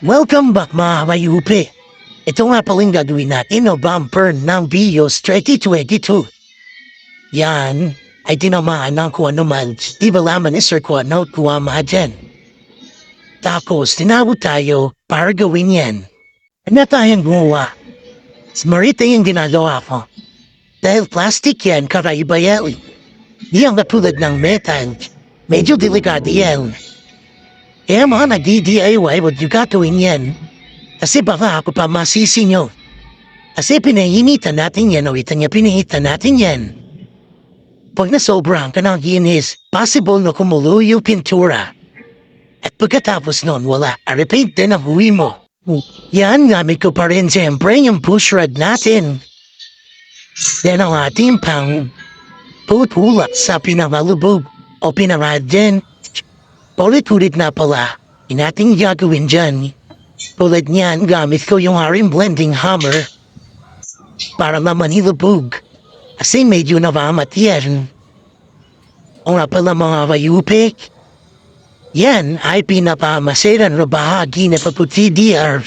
Welcome back mga mayupi. Ito nga paling gagawin natin o bumper ng Vios 2022. Yan ay tinamaan ng kung ano man, di ba laman is or kung ano kuwama dyan. Tapos tinawag tayo para gawin yan. Ano tayong gumawa? Smart yung ginagawa ko. Dahil plastic yan karaibayali. Di ang katulad ng metal. Medyo delikado yan. Kaya mga nag-DIY, wag yung gagawin yan. Kasi baka ako pa masisi nyo. Kasi pinahinitan natin yan o niya pinahitan natin yan. Pag nasobrang ka ng ginis, possible na kumulo yung pintura. At pagkatapos nun, wala. Repaint din ang huwi mo. Yan, gamit ko pa rin siyempre yung push rod natin. Then ang ating pang putulak sa pinamalubog o pinarad din. Ulit-ulit na pala, inating gagawin dyan. Tulad niyan, gamit ko yung aring blending hammer para mamanilubog. Kasi medyo namamat yan. O nga pala mga vayupik, yan ay pinapamasiran na bahagi na paputi DR.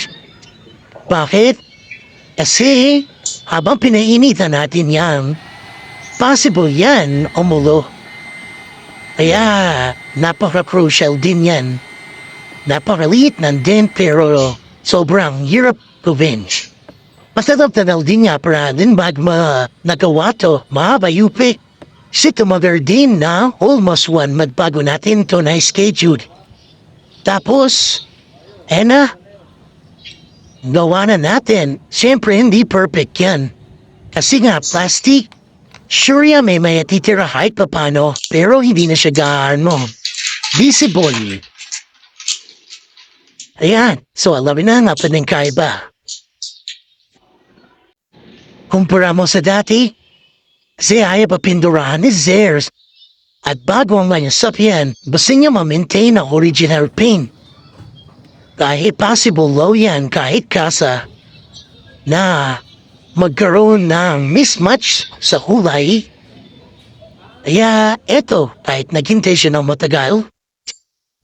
Bakit? Kasi habang pinainitan natin yan, possible yan umulo. Kaya napaka-crucial din yan. Napakaliit ng dent pero sobrang hirap gawin. Masarap na din nga para din bag nagawa to, mga bayupi. Si tumagal din na almost one magbago natin to na schedule. Tapos, gawa na natin. Siyempre hindi perfect yan. Kasi nga plastic. Sure yan may titira kahit papano, pero hindi na siya gaano visible. Ayan, so alamin na nga pa ng kaiba. Kumpara mo sa dati, kasi ayaw pa pindurahan ni Zers. At bago ang manyasap yan, basta niya ma-maintain ang original paint. Kahit possible low yan kahit kasa na magkaroon ng mismatch sa kulay. Kaya eto, kahit naghintay siya ng matagal,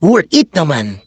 worth it naman.